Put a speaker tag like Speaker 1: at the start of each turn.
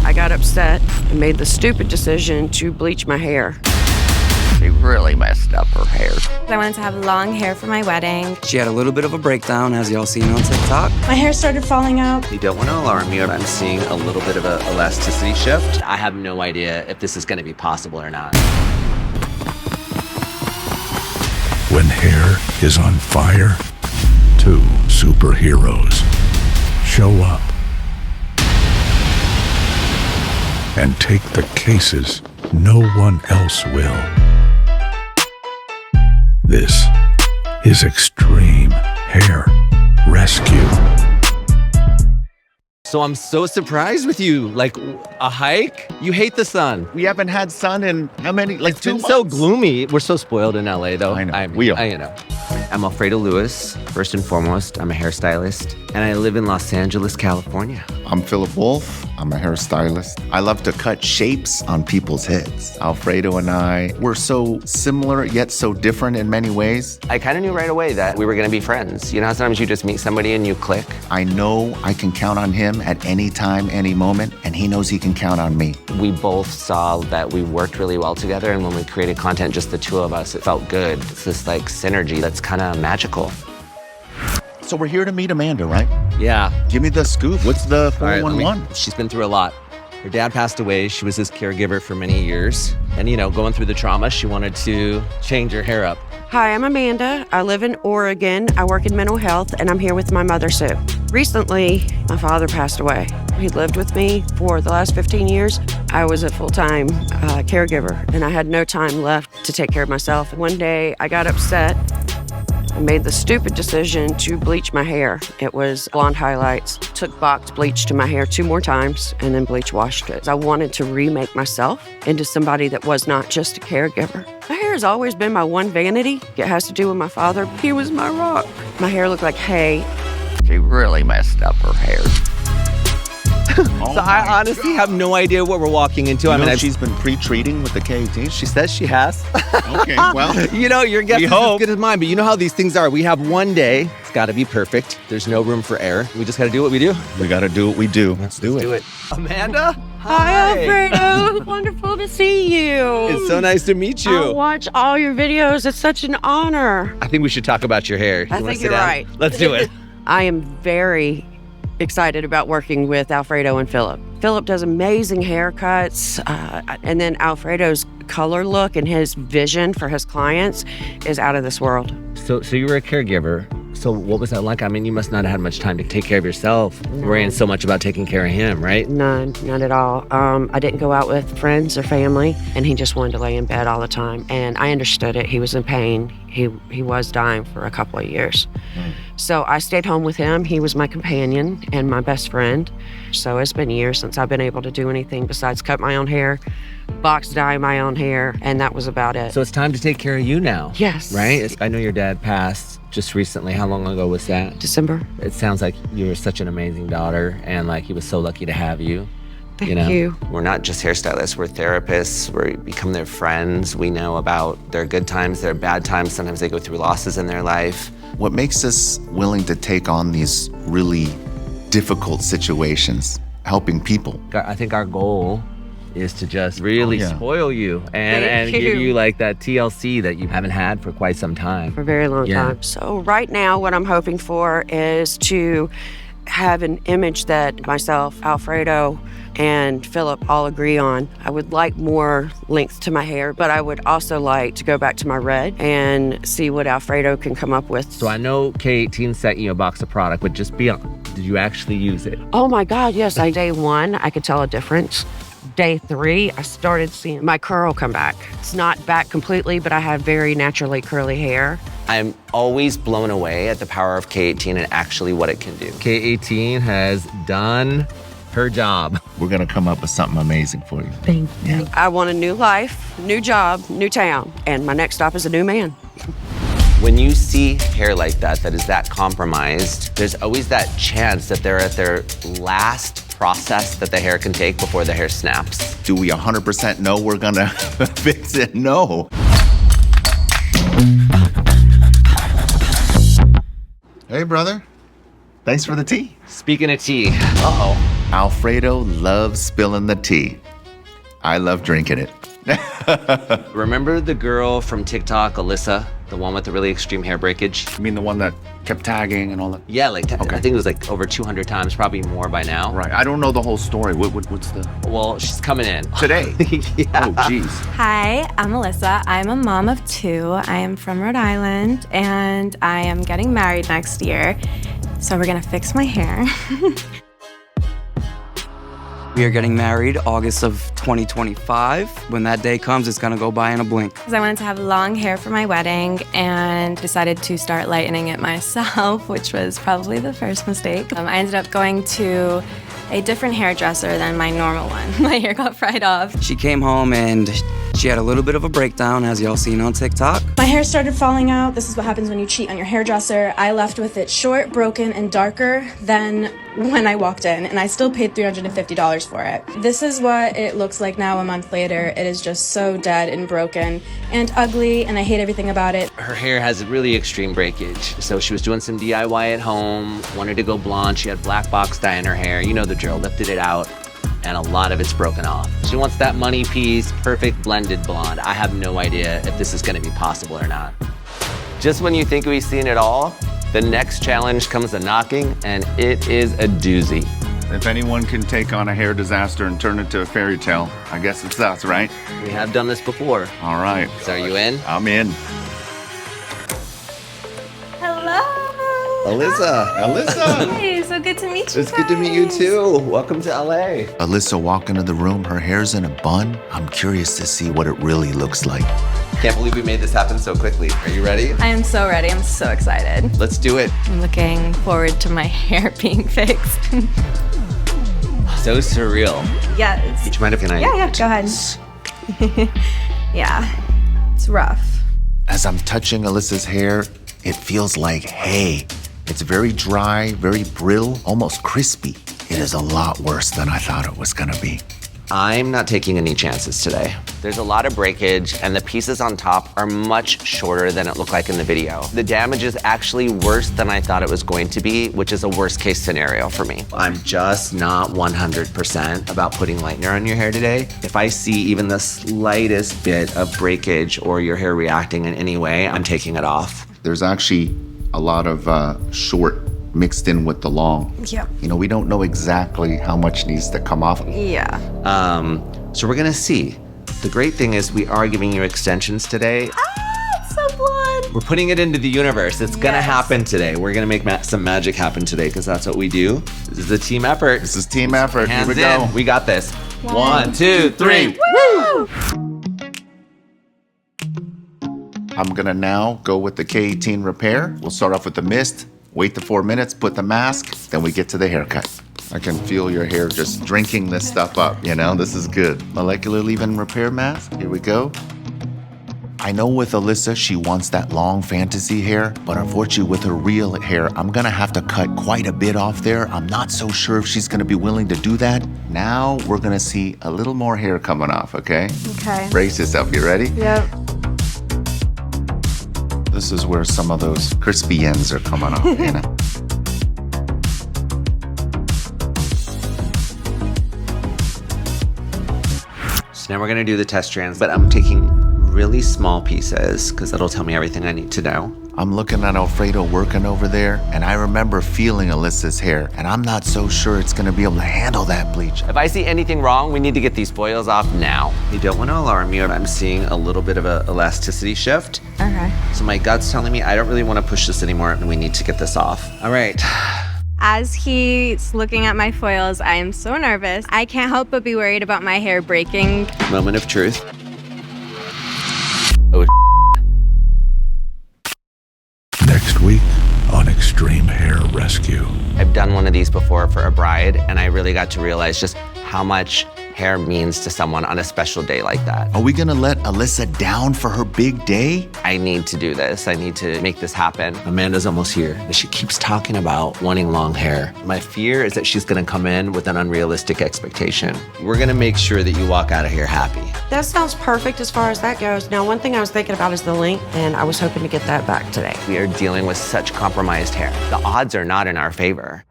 Speaker 1: I got upset and made the stupid decision to bleach my hair.
Speaker 2: She really messed up her hair.
Speaker 3: I wanted to have long hair for my wedding.
Speaker 4: She had a little bit of a breakdown, as y'all seen on TikTok.
Speaker 3: My hair started falling out.
Speaker 5: You don't want to alarm you. I'm seeing a little bit of an elasticity shift. I have no idea if this is going to be possible or not.
Speaker 6: When hair is on fire, two superheroes show up and take the cases no one else will. This is Extreme Hair Rescue.
Speaker 5: So I'm so surprised with you. Like, a hike? You hate the sun.
Speaker 2: We haven't had sun in how many? Like
Speaker 5: It's
Speaker 2: 2
Speaker 5: been
Speaker 2: months?
Speaker 5: so gloomy. We're so spoiled in LA, though.
Speaker 2: I know. We are.
Speaker 5: You know. I'm Alfredo Lewis. First and foremost, I'm a hairstylist, and I live in Los Angeles, California.
Speaker 2: I'm Philip Wolf. I'm a hairstylist. I love to cut shapes on people's heads. Alfredo and I, we're so similar yet so different in many ways.
Speaker 5: I kind of knew right away that we were going to be friends. You know how sometimes you just meet somebody and you click?
Speaker 2: I know I can count on him at any time, any moment, and he knows he can count on me.
Speaker 5: We both saw that we worked really well together, and when we created content, just the two of us, it felt good. It's this like synergy that's kind of magical.
Speaker 2: So we're here to meet Amanda, right?
Speaker 5: Yeah.
Speaker 2: Give me the scoop. What's the
Speaker 5: All right,
Speaker 2: 411?
Speaker 5: she's been through a lot. Her dad passed away. She was his caregiver for many years. And, you know, going through the trauma, she wanted to change her hair up.
Speaker 1: Hi, I'm Amanda. I live in Oregon. I work in mental health, and I'm here with my mother, Sue. Recently, my father passed away. He lived with me for the last 15 years. I was a full-time caregiver, and I had no time left to take care of myself. One day, I got upset and made the stupid decision to bleach my hair. It was blonde highlights. Took box bleach to my hair 2 more times and then bleach washed it. I wanted to remake myself into somebody that was not just a caregiver. My hair has always been my one vanity. It has to do with my father. He was my rock. My hair looked like hay.
Speaker 2: She really messed up her hair.
Speaker 5: So I honestly have no idea what we're walking into. I mean,
Speaker 2: she's been pre-treating with the K18.
Speaker 5: she says she has.
Speaker 2: Okay, well.
Speaker 5: You know, your guess
Speaker 2: We
Speaker 5: is
Speaker 2: hope.
Speaker 5: as good as mine, but you know how these things are. We have one day. It's got to be perfect. There's no room for error. We just got to do what we do.
Speaker 2: We got to do what we do. Let's do it.
Speaker 5: Amanda?
Speaker 1: Hi, Alfredo. Wonderful to see you.
Speaker 5: It's so nice to meet you.
Speaker 1: I watch all your videos. It's such an honor.
Speaker 5: I think we should talk about your hair.
Speaker 1: I
Speaker 5: You wanna
Speaker 1: think
Speaker 5: sit
Speaker 1: you're
Speaker 5: down?
Speaker 1: right.
Speaker 5: Let's do it.
Speaker 1: I am very excited about working with Alfredo and Philip. Philip does amazing haircuts, and then Alfredo's color look and his vision for his clients is out of this world.
Speaker 5: So you were a caregiver. So what was that like? I mean, you must not have had much time to take care of yourself, worrying so much about taking care of him, right?
Speaker 1: None, not at all. I didn't go out with friends or family, and he just wanted to lay in bed all the time. And I understood it. He was in pain. He was dying for a couple of years. So I stayed home with him. He was my companion and my best friend. So it's been years since I've been able to do anything besides cut my own hair, box dye my own hair, and that was about it.
Speaker 5: So it's time to take care of you now.
Speaker 1: Yes.
Speaker 5: Right? I know your dad passed just recently. How long ago was that?
Speaker 1: December.
Speaker 5: It sounds like you were such an amazing daughter, and like he was so lucky to have you.
Speaker 1: Thank you.
Speaker 5: We're not just hairstylists, we're therapists. We become their friends. We know about their good times, their bad times. Sometimes they go through losses in their life.
Speaker 2: What makes us willing to take on these really difficult situations, helping people?
Speaker 5: I think our goal is to just really spoil you and
Speaker 1: Thank
Speaker 5: give
Speaker 1: you.
Speaker 5: you like that TLC that you haven't had for quite some time.
Speaker 1: For a very long time. So right now, what I'm hoping for is to have an image that myself, Alfredo, and Philip all agree on. I would like more length to my hair, but I would also like to go back to my red and see what Alfredo can come up with.
Speaker 5: So I know K18 sent you a box of product, but just be honest, did you actually use it?
Speaker 1: Oh my God, yes. Day 1, I could tell a difference. Day 3, I started seeing my curl come back. It's not back completely, but I have very naturally curly hair.
Speaker 5: I'm always blown away at the power of K18 and actually what it can do. K18 has done her job.
Speaker 2: We're going to come up with something amazing for you.
Speaker 1: Thank you. I want a new life, new job, new town, and my next stop is a new man.
Speaker 5: When you see hair like that is that compromised, there's always that chance that they're at their last process that the hair can take before the hair snaps.
Speaker 2: Do we 100% know we're going to fix it? No. Hey, brother. Thanks for the tea.
Speaker 5: Speaking of tea, uh-oh.
Speaker 2: Alfredo loves spilling the tea. I love drinking it.
Speaker 5: Remember the girl from TikTok, Alyssa? The one with the really extreme hair breakage?
Speaker 2: You mean the one that kept tagging and all that?
Speaker 5: Yeah, like
Speaker 2: Okay.
Speaker 5: I think it was like over 200 times, probably more by now.
Speaker 2: Right. I don't know the whole story. What's the...
Speaker 5: Well, she's coming in.
Speaker 2: Today?
Speaker 5: Yeah.
Speaker 2: Oh, geez.
Speaker 3: Hi, I'm Alyssa. I'm a mom of 2. I am from Rhode Island, and I am getting married next year. So we're gonna fix my hair.
Speaker 4: We are getting married August of 2025. When that day comes, it's gonna go by in a blink.
Speaker 3: Because I wanted to have long hair for my wedding and decided to start lightening it myself, which was probably the first mistake. I ended up going to a different hairdresser than my normal one. My hair got fried off.
Speaker 4: She came home and she had a little bit of a breakdown, as y'all seen on TikTok.
Speaker 3: My hair started falling out. This is what happens when you cheat on your hairdresser. I left with it short, broken, and darker than when I walked in, and I still paid $350 for it. This is what it looks like now a month later. It is just so dead and broken and ugly, and I hate everything about it.
Speaker 5: Her hair has really extreme breakage. So she was doing some DIY at home, wanted to go blonde. She had black box dye in her hair. You know the drill, lifted it out, and a lot of it's broken off. She wants that money piece, perfect blended blonde. I have no idea if this is gonna be possible or not. Just when you think we've seen it all, the next challenge comes a knocking, and it is a doozy.
Speaker 2: If anyone can take on a hair disaster and turn it to a fairy tale, I guess it's us, right?
Speaker 5: We have done this before.
Speaker 2: All right.
Speaker 5: So are you in?
Speaker 2: I'm in.
Speaker 3: Hello.
Speaker 2: Alyssa!
Speaker 3: Hey, so good to meet you.
Speaker 5: It's good to meet you too. Welcome to LA.
Speaker 2: Alyssa walked into the room, her hair's in a bun. I'm curious to see what it really looks like.
Speaker 5: Can't believe we made this happen so quickly. Are you ready?
Speaker 3: I am so ready. I'm so excited.
Speaker 5: Let's do it.
Speaker 3: I'm looking forward to my hair being fixed.
Speaker 5: So surreal.
Speaker 3: Yes.
Speaker 5: Do you mind if I...
Speaker 3: Yeah, go ahead. Yeah, it's rough.
Speaker 2: As I'm touching Alyssa's hair, it feels like hay. It's very dry, very brittle, almost crispy. It is a lot worse than I thought it was gonna be.
Speaker 5: I'm not taking any chances today. There's a lot of breakage, and the pieces on top are much shorter than it looked like in the video. The damage is actually worse than I thought it was going to be, which is a worst case scenario for me. I'm just not 100% about putting lightener on your hair today. If I see even the slightest bit of breakage or your hair reacting in any way, I'm taking it off.
Speaker 2: There's actually a lot of short mixed in with the long.
Speaker 3: Yep.
Speaker 2: You know, we don't know exactly how much needs to come off.
Speaker 3: Yeah.
Speaker 5: So we're gonna see. The great thing is we are giving you extensions today.
Speaker 3: It's so blonde.
Speaker 5: We're putting it into the universe. It's gonna
Speaker 3: Yes.
Speaker 5: happen today. We're gonna make some magic happen today because that's what we do. This is a team effort.
Speaker 2: This is team effort.
Speaker 5: Hands
Speaker 2: Here we go.
Speaker 5: in. We got this.
Speaker 3: 1,
Speaker 5: 2, 3.
Speaker 3: Woo!
Speaker 2: I'm gonna now go with the K18 Repair. We'll start off with the mist, wait the 4 minutes, put the mask, then we get to the haircut. I can feel your hair just drinking this stuff up, you know? This is good. Molecular Leave-In Repair mask, here we go. I know with Alyssa, she wants that long fantasy hair, but unfortunately with her real hair, I'm gonna have to cut quite a bit off there. I'm not so sure if she's gonna be willing to do that. Now we're gonna see a little more hair coming off, okay?
Speaker 3: Okay.
Speaker 2: Brace yourself, you ready?
Speaker 3: Yep.
Speaker 2: This is where some of those crispy ends are coming off, you know?
Speaker 5: So now we're gonna do the test strands, but I'm taking really small pieces because that'll tell me everything I need to know.
Speaker 2: I'm looking at Alfredo working over there, and I remember feeling Alyssa's hair, and I'm not so sure it's gonna be able to handle that bleach.
Speaker 5: If I see anything wrong, we need to get these foils off now. You don't want to alarm you. I'm seeing a little bit of an elasticity shift.
Speaker 3: Okay.
Speaker 5: So my gut's telling me I don't really want to push this anymore and we need to get this off. All right.
Speaker 3: As he's looking at my foils, I am so nervous. I can't help but be worried about my hair breaking.
Speaker 5: Moment of truth. Oh,
Speaker 6: Next week on Extreme Hair Rescue.
Speaker 5: I've done one of these before for a bride, and I really got to realize just how much hair means to someone on a special day like that.
Speaker 2: Are we gonna let Alyssa down for her big day?
Speaker 5: I need to do this. I need to make this happen. Amanda's almost here, and she keeps talking about wanting long hair. My fear is that she's gonna come in with an unrealistic expectation. We're gonna make sure that you walk out of here happy.
Speaker 1: That sounds perfect as far as that goes. Now, one thing I was thinking about is the length, and I was hoping to get that back today.
Speaker 5: We are dealing with such compromised hair. The odds are not in our favor.